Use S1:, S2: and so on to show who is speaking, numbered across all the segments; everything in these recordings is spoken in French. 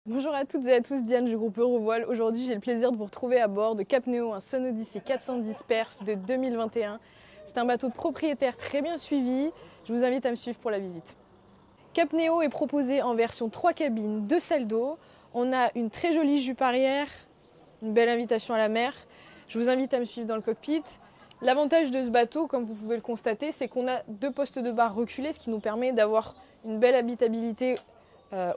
S1: Bonjour à toutes et à tous, Diane du groupe Eurovoile. Aujourd'hui, j'ai le plaisir de vous retrouver à bord de Cap Neo, un Sun Odyssey 410 Perf de 2021. C'est un bateau de propriétaire très bien suivi. Je vous invite à me suivre pour la visite. Cap Neo est proposé en version 3 cabines, 2 salles d'eau. On a une très jolie jupe arrière, une belle invitation à la mer. Je vous invite à me suivre dans le cockpit. L'avantage de ce bateau, comme vous pouvez le constater, c'est qu'on a 2 postes de bar reculés, ce qui nous permet d'avoir une belle habitabilité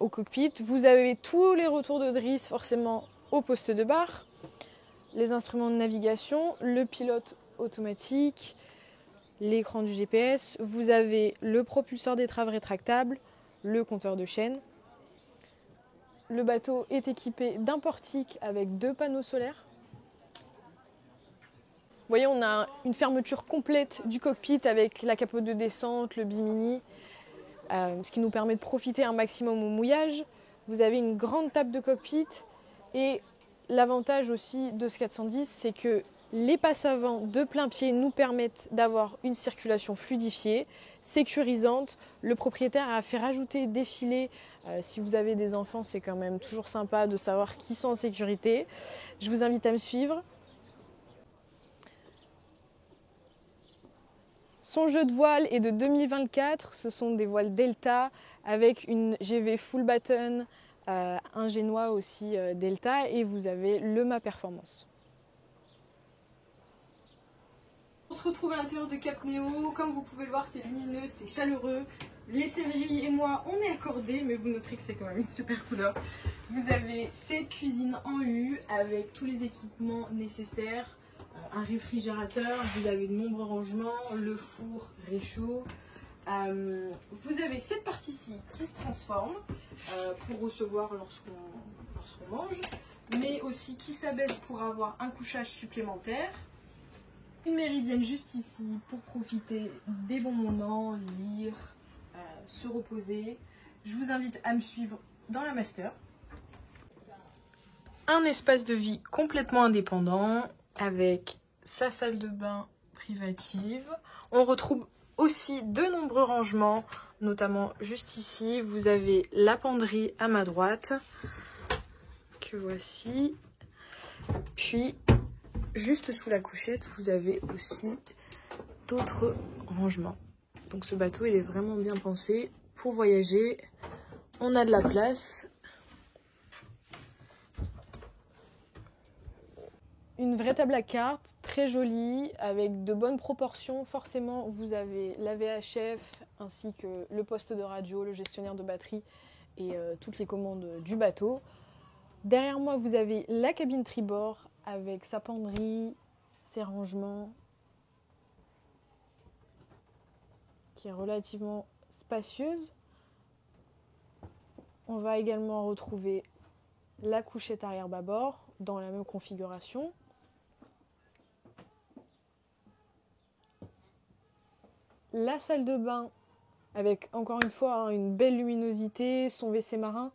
S1: au cockpit. Vous avez tous les retours de drisse forcément au poste de bar, les instruments de navigation, le pilote automatique, l'écran du GPS. Vous avez le propulseur d'étrave rétractable, le compteur de chaîne. Le bateau est équipé d'un portique avec 2 panneaux solaires. Vous voyez, on a une fermeture complète du cockpit avec la capote de descente, le bimini, ce qui nous permet de profiter un maximum au mouillage. Vous avez une grande table de cockpit et l'avantage aussi de ce 410, c'est que les passes avant de plein pied nous permettent d'avoir une circulation fluidifiée, sécurisante. Le propriétaire a fait rajouter des filets. Si vous avez des enfants, c'est quand même toujours sympa de savoir qu'ils sont en sécurité. Je vous invite à me suivre. Son jeu de voile est de 2024, ce sont des voiles Delta avec une GV full button, un génois aussi Delta et vous avez le mât performance. On se retrouve à l'intérieur de Cap Neo, comme vous pouvez le voir c'est lumineux, c'est chaleureux. Les Sévery et moi on est accordés mais vous noterez que c'est quand même une super couleur. Vous avez cette cuisine en U avec tous les équipements nécessaires. Un réfrigérateur, vous avez de nombreux rangements, le four réchaud. Vous avez cette partie-ci qui se transforme pour recevoir lorsqu'on mange, mais aussi qui s'abaisse pour avoir un couchage supplémentaire. Une méridienne juste ici pour profiter des bons moments, lire, se reposer. Je vous invite à me suivre dans la master. Un espace de vie complètement indépendant avec sa salle de bain privative. On retrouve aussi de nombreux rangements, notamment juste ici. Vous avez la penderie à ma droite, que voici. Puis, juste sous la couchette, vous avez aussi d'autres rangements. Donc ce bateau, il est vraiment bien pensé pour voyager. On a de la place. Une vraie table à cartes, très jolie, avec de bonnes proportions. Forcément, vous avez la VHF ainsi que le poste de radio, le gestionnaire de batterie et toutes les commandes du bateau. Derrière moi, vous avez la cabine tribord avec sa penderie, ses rangements, qui est relativement spacieuse. On va également retrouver la couchette arrière bâbord dans la même configuration. La salle de bain avec encore une fois une belle luminosité, son WC marin.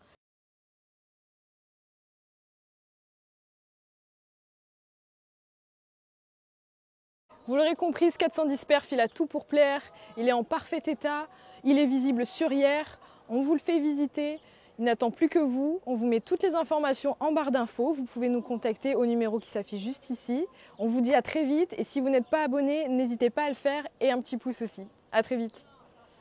S1: Vous l'aurez compris, ce 410 Perf, il a tout pour plaire, il est en parfait état, il est visible sur hier, on vous le fait visiter, il n'attend plus que vous, on vous met toutes les informations en barre d'infos, vous pouvez nous contacter au numéro qui s'affiche juste ici. On vous dit à très vite et si vous n'êtes pas abonné, n'hésitez pas à le faire et un petit pouce aussi. À très vite.